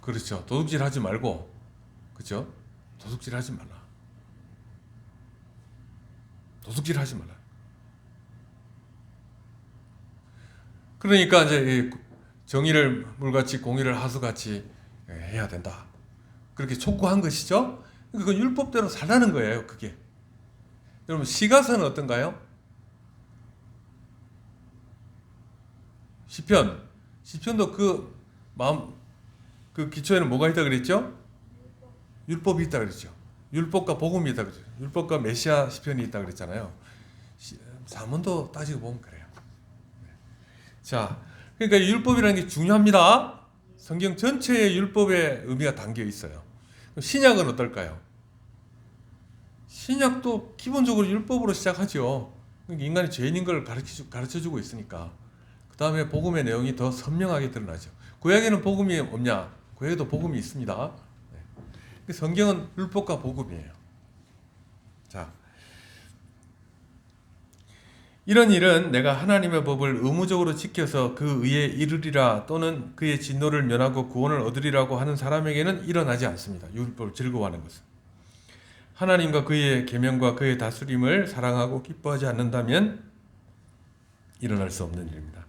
그렇죠. 도둑질 하지 말고, 그렇죠? 도둑질 하지 말라. 도둑질 하지 말라. 그러니까 이제 정의를 물같이 공의를 하수같이 해야 된다. 그렇게 촉구한 것이죠. 그건 율법대로 살라는 거예요. 그게. 여러분 시가서는 어떤가요? 시편도 그 마음 그 기초에는 뭐가 있다 그랬죠? 율법이 있다 그랬죠. 율법과 복음이 있다 그랬죠. 율법과 메시아 시편이 있다 그랬잖아요. 잠언도 따지고 보면 그래요. 자, 그러니까 율법이라는 게 중요합니다. 성경 전체에 율법의 의미가 담겨 있어요. 신약은 어떨까요? 신약도 기본적으로 율법으로 시작하죠. 인간이 죄인인 걸 가르쳐주고 있으니까. 그 다음에 복음의 내용이 더 선명하게 드러나죠. 구약에는 복음이 없냐? 구약에도 복음이 있습니다. 성경은 율법과 복음이에요. 자, 이런 일은 내가 하나님의 법을 의무적으로 지켜서 그 의에 이르리라 또는 그의 진노를 면하고 구원을 얻으리라고 하는 사람에게는 일어나지 않습니다. 율법을 즐거워하는 것은. 하나님과 그의 계명과 그의 다스림을 사랑하고 기뻐하지 않는다면 일어날 수 없는 일입니다.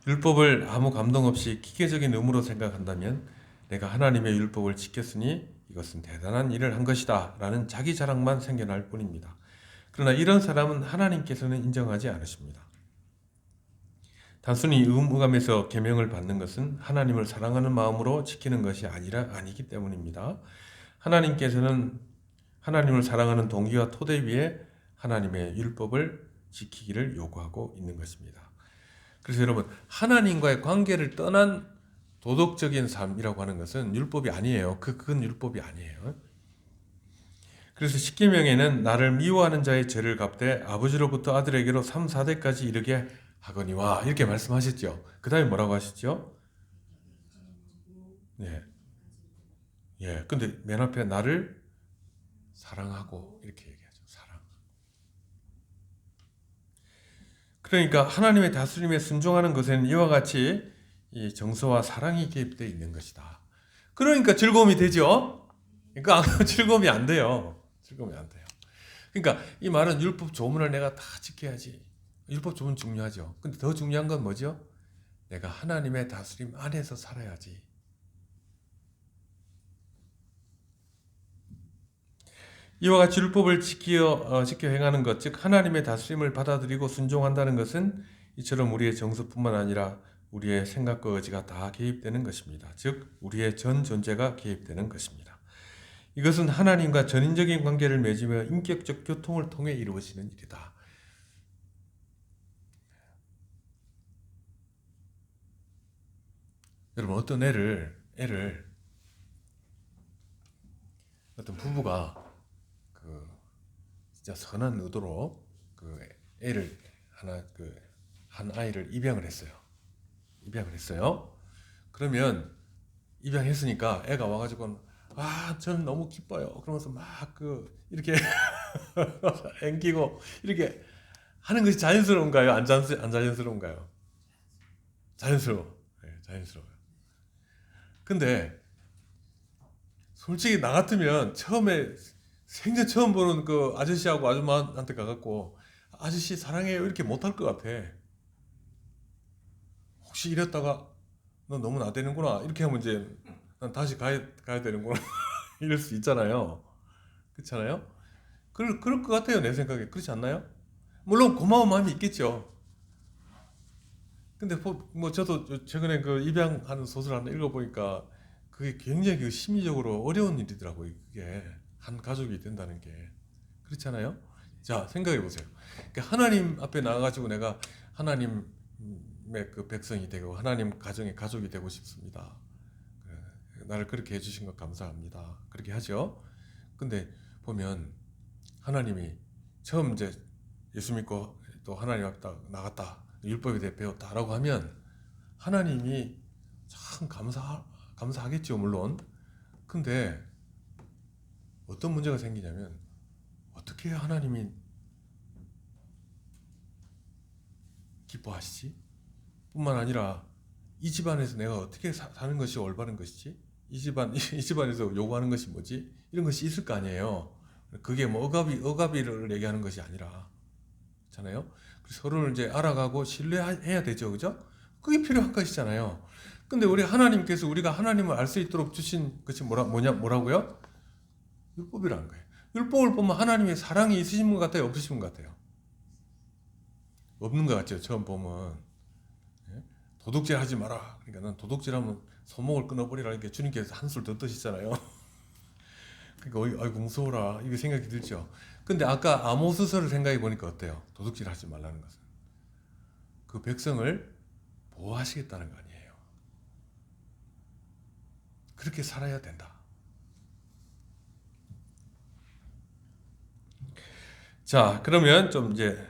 율법을 아무 감동 없이 기계적인 의무로 생각한다면 내가 하나님의 율법을 지켰으니 이것은 대단한 일을 한 것이다 라는 자기 자랑만 생겨날 뿐입니다. 그러나 이런 사람은 하나님께서는 인정하지 않으십니다. 단순히 의무감에서 계명을 받는 것은 하나님을 사랑하는 마음으로 지키는 것이 아니기 때문입니다. 하나님께서는 하나님을 사랑하는 동기와 토대 위에 하나님의 율법을 지키기를 요구하고 있는 것입니다. 그래서 여러분, 하나님과의 관계를 떠난 도덕적인 삶이라고 하는 것은 율법이 아니에요. 그건 율법이 아니에요. 그래서 십계명에는 나를 미워하는 자의 죄를 갚되 아버지로부터 아들에게로 3, 4대까지 이르게 하거니와 이렇게 말씀하셨죠. 그 다음에 뭐라고 하셨죠? 예. 예. 근데 맨 앞에 나를 사랑하고 이렇게 얘기하죠. 사랑. 그러니까 하나님의 다스림에 순종하는 것에는 이와 같이 이 정서와 사랑이 개입되어 있는 것이다. 그러니까 즐거움이 되죠. 그러니까 즐거움이 안 돼요. 즐거움이 안 돼요. 그러니까 이 말은 율법 조문을 내가 다 지켜야지. 율법 조문 중요하죠. 근데 더 중요한 건 뭐죠? 내가 하나님의 다스림 안에서 살아야지. 이와 같이 율법을 지켜 행하는 것, 즉 하나님의 다스림을 받아들이고 순종한다는 것은 이처럼 우리의 정서뿐만 아니라 우리의 생각과 의지가 다 개입되는 것입니다. 즉 우리의 전 존재가 개입되는 것입니다. 이것은 하나님과 전인적인 관계를 맺으며 인격적 교통을 통해 이루어지는 일이다. 여러분 어떤 애를 어떤 부부가 그 진짜 선한 의도로 그 애를 한 아이를 입양을 했어요. 그러면 입양했으니까 애가 와가지고 저는 너무 기뻐요. 그러면서 막 이렇게 앵기고 이렇게 하는 것이 자연스러운가요? 안 자연스러운가요? 자연스러워. 네, 자연스러워요. 근데 솔직히 나 같으면 처음에 생전 처음 보는 그 아저씨하고 아줌마한테 가갖고 아저씨 사랑해요 이렇게 못할 것 같아. 혹시 이랬다가 너 너무 나대는구나 이렇게 하면 이제 난 다시 가야 되는구나 이럴 수 있잖아요. 그렇잖아요? 그럴 것 같아요 내 생각에. 그렇지 않나요? 물론 고마운 마음이 있겠죠. 근데 뭐 저도 최근에 그 입양하는 소설 하나 읽어보니까 그게 굉장히 그 심리적으로 어려운 일이더라고요. 그게 한 가족이 된다는 게. 그렇잖아요? 자 생각해 보세요. 그러니까 하나님 앞에 나가가지고 내가 하나님의 그 백성이 되고 하나님 가정의 가족이 되고 싶습니다. 나를 그렇게 해주신 것 감사합니다. 그렇게 하죠. 근데 보면 하나님이 처음 이제 예수 믿고 또 하나님 앞에 나갔다 율법에 대해 배웠다라고 하면 하나님이 참 감사하겠죠 물론. 근데 어떤 문제가 생기냐면 어떻게 하나님이 기뻐하시지? 뿐만 아니라 이 집안에서 내가 어떻게 사는 것이 올바른 것이지? 이 집안에서 요구하는 것이 뭐지? 이런 것이 있을 거 아니에요. 그게 뭐 억압이를 얘기하는 것이 아니라, 그렇잖아요. 서로를 이제 알아가고 신뢰해야 되죠, 그죠? 그게 필요한 것이잖아요. 근데 우리 하나님께서 우리가 하나님을 알 수 있도록 주신 것이 뭐라고요? 율법이라는 거예요. 율법을 보면 하나님의 사랑이 있으신 것 같아요, 없으신 것 같아요? 없는 것 같죠, 처음 보면. 도둑질 하지 마라. 그러니까 난 도둑질하면 손목을 끊어버리라. 이렇게 주님께서 한술 더 뜨시잖아요. 그러니까 아이고 무서워라. 이게 생각이 들죠. 근데 아까 아모스서를 생각해 보니까 어때요? 도둑질 하지 말라는 것은 그 백성을 보호하시겠다는 거 아니에요. 그렇게 살아야 된다. 자, 그러면 좀 이제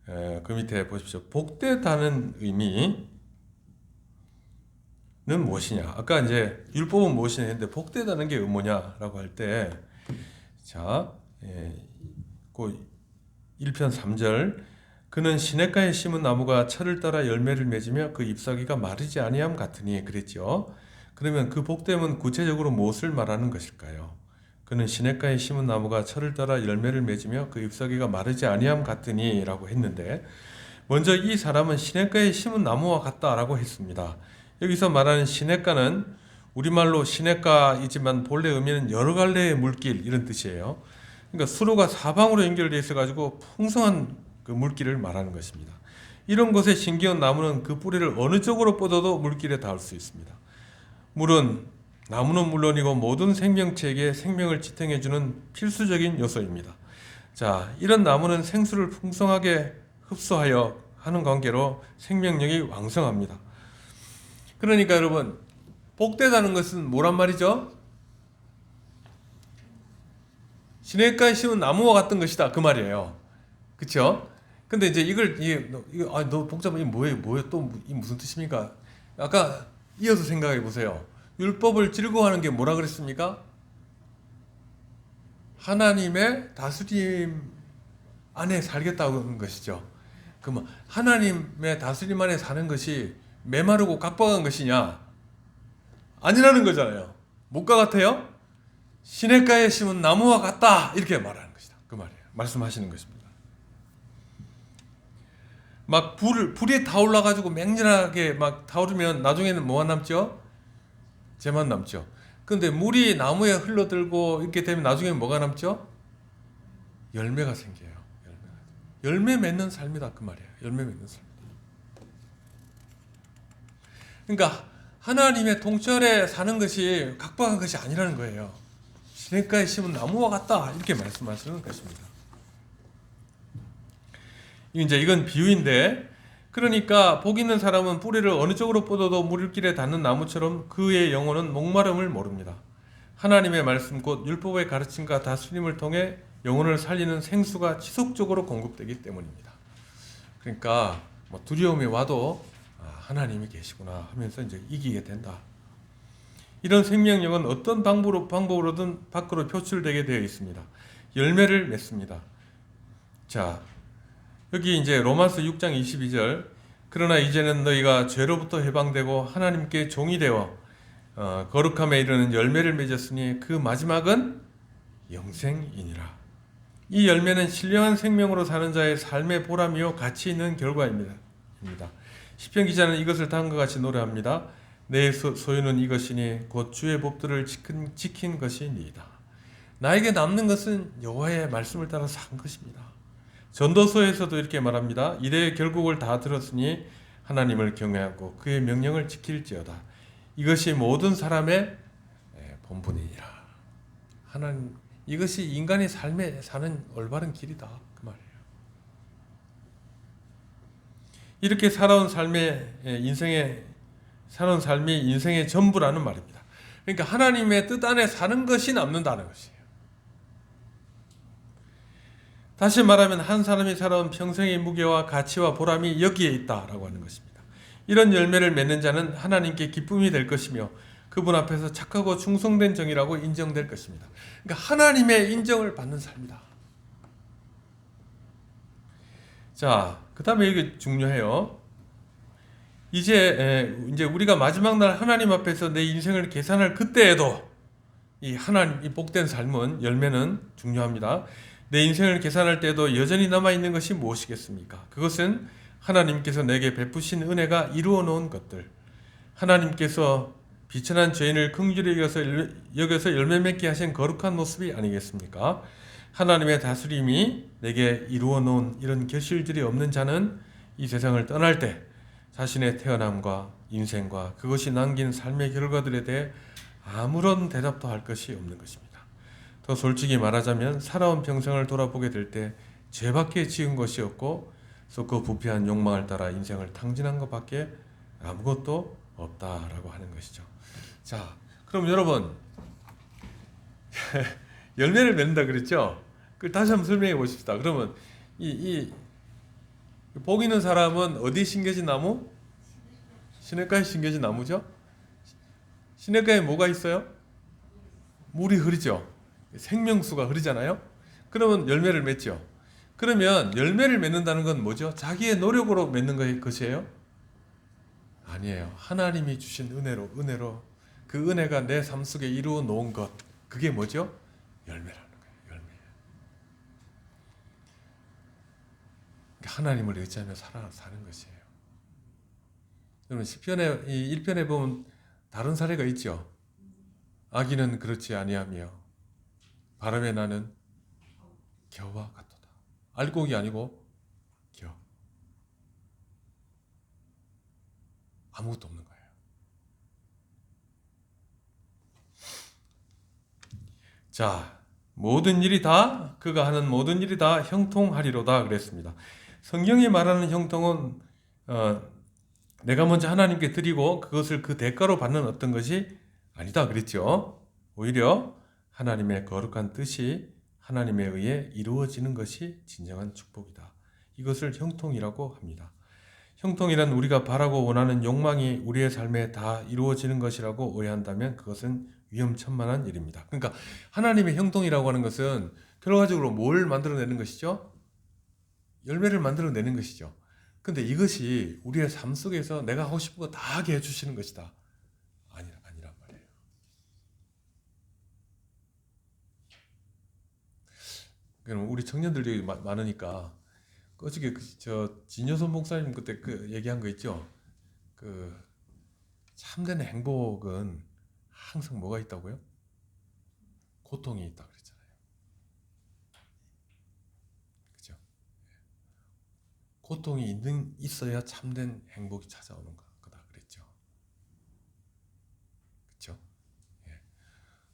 그 밑에 보십시오. 복되다는 의미는 무엇이냐? 아까 이제 율법은 무엇이냐 했는데 복되다는 게 뭐냐라고 할 때, 자, 그 1편 3절 그는 시냇가에 심은 나무가 철을 따라 열매를 맺으며 그 잎사귀가 마르지 아니함 같으니 그랬죠. 그러면 그 복됨은 구체적으로 무엇을 말하는 것일까요? 그는 시냇가에 심은 나무가 철을 따라 열매를 맺으며 그 잎사귀가 마르지 아니함 같으니 라고 했는데, 먼저 이 사람은 시냇가에 심은 나무와 같다라고 했습니다. 여기서 말하는 시냇가는 우리말로 시냇가이지만 본래 의미는 여러 갈래의 물길 이런 뜻이에요. 그러니까 수로가 사방으로 연결되어 있어가지고 풍성한 그 물길을 말하는 것입니다. 이런 곳에 심기운 나무는 그 뿌리를 어느 쪽으로 뻗어도 물길에 닿을 수 있습니다. 나무는 물론이고 모든 생명체에게 생명을 지탱해주는 필수적인 요소입니다. 자, 이런 나무는 생수를 풍성하게 흡수하여 하는 관계로 생명력이 왕성합니다. 그러니까 여러분, 복되다는 것은 뭐란 말이죠? 시냇가에 심은 나무와 같은 것이다 그 말이에요. 그쵸? 근데 이제 이거 너 복잡한 이 뭐예요 또 이 무슨 뜻입니까? 아까 이어서 생각해 보세요. 율법을 즐거워하는 게 뭐라 그랬습니까? 하나님의 다스림 안에 살겠다고 하는 것이죠. 그러면 하나님의 다스림 안에 사는 것이 메마르고 각박한 것이냐? 아니라는 거잖아요. 뭐가 같아요? 시냇가에 심은 나무와 같다 이렇게 말하는 것이다 그 말이에요. 말씀하시는 것입니다. 막 불이 타올라 가지고 맹렬하게 막 타오르면 나중에는 뭐가 남죠? 재만 남죠. 근데 물이 나무에 흘러들고 이렇게 되면 나중에 뭐가 남죠? 열매가 생겨요. 열매 맺는 삶이다 그 말이에요. 열매 맺는 삶. 그러니까 하나님의 통찰에 사는 것이 각박한 것이 아니라는 거예요. 시냇가에 심은 나무와 같다 이렇게 말씀하시는 것입니다. 이건 비유인데, 그러니까 복 있는 사람은 뿌리를 어느 쪽으로 뻗어도 물길에 닿는 나무처럼 그의 영혼은 목마름을 모릅니다. 하나님의 말씀 곧 율법의 가르침과 다스림을 통해 영혼을 살리는 생수가 지속적으로 공급되기 때문입니다. 그러니까 뭐 두려움이 와도 하나님이 계시구나 하면서 이제 이기게 된다. 이런 생명력은 어떤 방법으로든 밖으로 표출되게 되어 있습니다. 열매를 맺습니다. 자, 여기 이제 로마서 6장 22절, 그러나 이제는 너희가 죄로부터 해방되고 하나님께 종이 되어 거룩함에 이르는 열매를 맺었으니 그 마지막은 영생이니라. 이 열매는 신령한 생명으로 사는 자의 삶의 보람이요 가치 있는 결과입니다. 시편 기자는 이것을 다음과 같이 노래합니다. 내 소유는 이것이니 곧 주의 법들을 지킨 것이니이다. 나에게 남는 것은 여호와의 말씀을 따라 산 것입니다. 전도서에서도 이렇게 말합니다. 이래 결국을 다 들었으니 하나님을 경외하고 그의 명령을 지킬지어다. 이것이 모든 사람의 본분이니라. 하나님, 이것이 인간의 삶에 사는 올바른 길이다 그 말이에요. 이렇게 살아온 삶이 인생의 전부라는 말입니다. 그러니까 하나님의 뜻 안에 사는 것이 남는다는 것이에요. 다시 말하면 한 사람이 살아온 평생의 무게와 가치와 보람이 여기에 있다라고 하는 것입니다. 이런 열매를 맺는 자는 하나님께 기쁨이 될 것이며 그분 앞에서 착하고 충성된 정이라고 인정될 것입니다. 그러니까 하나님의 인정을 받는 삶이다. 자, 그 다음에 이게 중요해요. 이제 우리가 마지막 날 하나님 앞에서 내 인생을 계산할 그때에도 이 복된 삶은, 열매는 중요합니다. 내 인생을 계산할 때도 여전히 남아있는 것이 무엇이겠습니까? 그것은 하나님께서 내게 베푸신 은혜가 이루어 놓은 것들, 하나님께서 비천한 죄인을 긍휼히 여겨서 열매 맺게 하신 거룩한 모습이 아니겠습니까? 하나님의 다스림이 내게 이루어 놓은 이런 결실들이 없는 자는 이 세상을 떠날 때 자신의 태어남과 인생과 그것이 남긴 삶의 결과들에 대해 아무런 대답도 할 것이 없는 것입니다. 더 솔직히 말하자면 살아온 평생을 돌아보게 될 때 죄밖에 지은 것이 없고 그 부패한 욕망을 따라 인생을 탕진한 것밖에 아무것도 없다라고 하는 것이죠. 자, 그럼 여러분 열매를 맺는다 그랬죠? 그걸 다시 한번 설명해 보십시다. 그러면 복 있는 사람은 어디에 심겨진 나무? 시냇가에 심겨진 나무죠? 시냇가에 뭐가 있어요? 물이 흐르죠. 생명수가 흐르잖아요. 그러면 열매를 맺죠. 그러면 열매를 맺는다는 건 뭐죠? 자기의 노력으로 맺는 것이에요? 아니에요. 하나님이 주신 은혜로 그 은혜가 내 삶 속에 이루어 놓은 것, 그게 뭐죠? 열매라는 거예요. 열매. 하나님을 의지하며 사는 것이에요. 여러분 시편의 1편에 보면 다른 사례가 있죠. 아기는 그렇지 아니하며 바람에 나는 겨와 같도다. 알곡이 아니고 겨. 아무것도 없는 거예요. 자, 그가 하는 모든 일이 다 형통하리로다 그랬습니다. 성경이 말하는 형통은 내가 먼저 하나님께 드리고 그것을 그 대가로 받는 어떤 것이 아니다 그랬죠. 오히려 하나님의 거룩한 뜻이 하나님에 의해 이루어지는 것이 진정한 축복이다. 이것을 형통이라고 합니다. 형통이란 우리가 바라고 원하는 욕망이 우리의 삶에 다 이루어지는 것이라고 오해한다면 그것은 위험천만한 일입니다. 그러니까 하나님의 형통이라고 하는 것은 결과적으로 뭘 만들어내는 것이죠? 열매를 만들어내는 것이죠. 근데 이것이 우리의 삶 속에서 내가 하고 싶은 거 다 하게 해주시는 것이다. 아니란 말이에요. 그럼 우리 청년들이 많으니까 어저께 저 진여선 목사님 그때 그 얘기한 거 있죠? 그 참된 행복은 항상 뭐가 있다고요? 고통이 있다 그랬잖아요. 그죠? 고통이 있어야 참된 행복이 찾아오는 거다 그랬죠. 그렇죠? 예.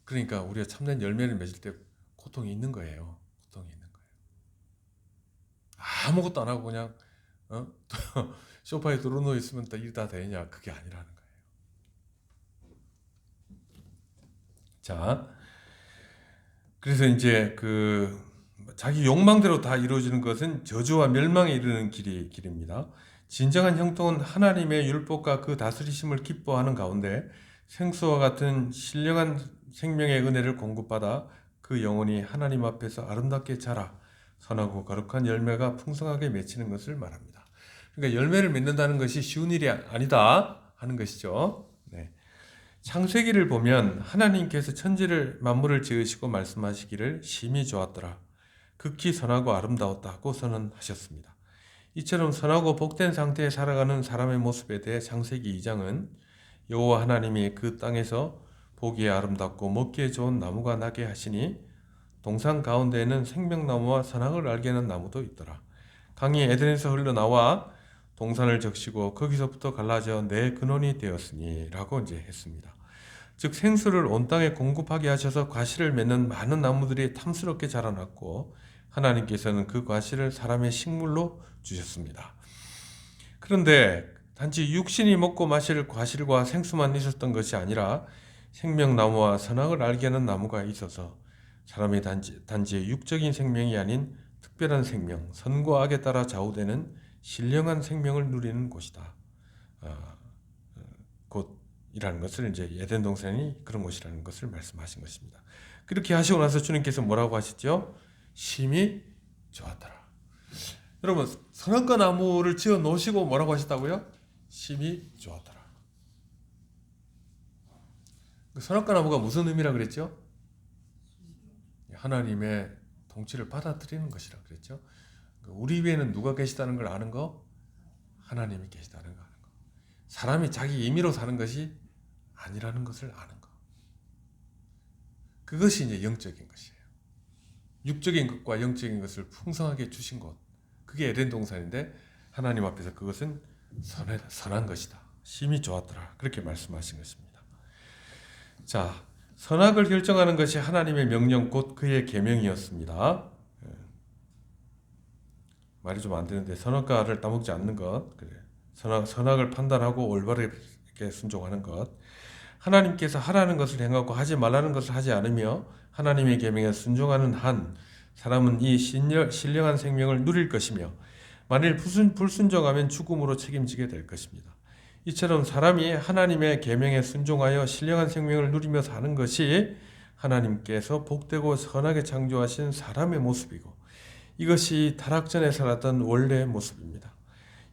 그러니까 우리가 참된 열매를 맺을 때 고통이 있는 거예요. 고통이 있는 거예요. 아무것도 안 하고 그냥 소파에 들어누워 있으면 일 다 되냐? 그게 아니라는 거예요. 자, 그래서 이제 그 자기 욕망대로 다 이루어지는 것은 저주와 멸망에 이르는 길입니다. 진정한 형통은 하나님의 율법과 그 다스리심을 기뻐하는 가운데 생수와 같은 신령한 생명의 은혜를 공급받아 그 영혼이 하나님 앞에서 아름답게 자라 선하고 거룩한 열매가 풍성하게 맺히는 것을 말합니다. 그러니까 열매를 맺는다는 것이 쉬운 일이 아니다 하는 것이죠. 네. 창세기를 보면 하나님께서 천지를 만물을 지으시고 말씀하시기를 심히 좋았더라. 극히 선하고 아름다웠다고 선언하셨습니다. 이처럼 선하고 복된 상태에 살아가는 사람의 모습에 대해 창세기 2장은 여호와 하나님이 그 땅에서 보기에 아름답고 먹기에 좋은 나무가 나게 하시니 동산 가운데에는 생명나무와 선악을 알게 하는 나무도 있더라. 강이 에덴에서 흘러나와 동산을 적시고 거기서부터 갈라져 내 근원이 되었으니 라고 이제 했습니다. 즉 생수를 온 땅에 공급하게 하셔서 과실을 맺는 많은 나무들이 탐스럽게 자라났고 하나님께서는 그 과실을 사람의 식물로 주셨습니다. 그런데 단지 육신이 먹고 마실 과실과 생수만 있었던 것이 아니라 생명나무와 선악을 알게 하는 나무가 있어서 사람이 단지 육적인 생명이 아닌 특별한 생명, 선과 악에 따라 좌우되는 신령한 생명을 누리는 곳이다. 곳이라는 것을 이제 에덴 동산이 그런 곳이라는 것을 말씀하신 것입니다. 그렇게 하시고 나서 주님께서 뭐라고 하시죠? 심히 좋았더라. 여러분 선악과 나무를 지어 놓으시고 뭐라고 하셨다고요? 심히 좋았더라. 선악과 나무가 무슨 의미라 그랬죠? 하나님의 통치를 받아들이는 것이라 그랬죠. 우리 위에는 누가 계시다는 걸 아는 거? 하나님이 계시다는 걸 아는 거. 사람이 자기 임의로 사는 것이 아니라는 것을 아는 거. 그것이 이제 영적인 것이에요. 육적인 것과 영적인 것을 풍성하게 주신 것. 그게 에덴 동산인데 하나님 앞에서 그것은 선한 것이다. 심히 좋았더라. 그렇게 말씀하신 것입니다. 자, 선악을 결정하는 것이 하나님의 명령 곧 그의 계명이었습니다. 말이 좀 안 되는데 선악과를 따먹지 않는 것, 그래. 선악을 판단하고 올바르게 순종하는 것, 하나님께서 하라는 것을 행하고 하지 말라는 것을 하지 않으며 하나님의 계명에 순종하는 한 사람은 이 신령한 생명을 누릴 것이며 만일 불순종하면 죽음으로 책임지게 될 것입니다. 이처럼 사람이 하나님의 계명에 순종하여 신령한 생명을 누리며 사는 것이 하나님께서 복되고 선하게 창조하신 사람의 모습이고 이것이 타락 전에 살았던 원래의 모습입니다.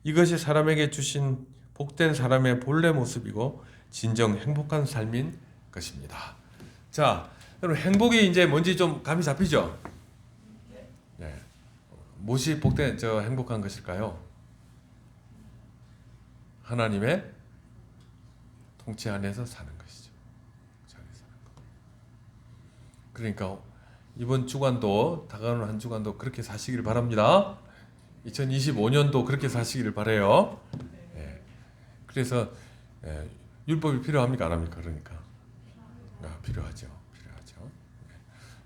이것이 사람에게 주신 복된 사람의 본래 모습이고 진정 행복한 삶인 것입니다. 자, 여러분 행복이 이제 뭔지 좀 감이 잡히죠? 네. 무엇이 복된 행복한 것일까요? 하나님의 통치 안에서 사는 것이죠. 그러니까 이번 주간도 다가오는 한 주간도 그렇게 사시길 바랍니다. 2025년도 그렇게 사시기를 바래요. 예. 그래서 율법이 필요합니까 안 합니까? 그러니까 필요하죠.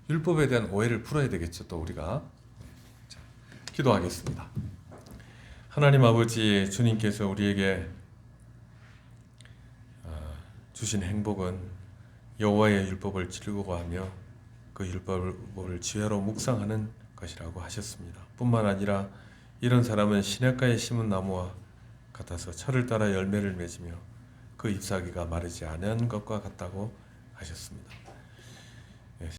율법에 대한 오해를 풀어야 되겠죠. 또 우리가 자, 기도하겠습니다. 하나님 아버지 주님께서 우리에게 주신 행복은 여호와의 율법을 즐거워하며 그 율법을 지혜로 묵상하는 것이라고 하셨습니다. 뿐만 아니라 이런 사람은 시냇가에 심은 나무와 같아서 철을 따라 열매를 맺으며 그 잎사귀가 마르지 않은 것과 같다고 하셨습니다.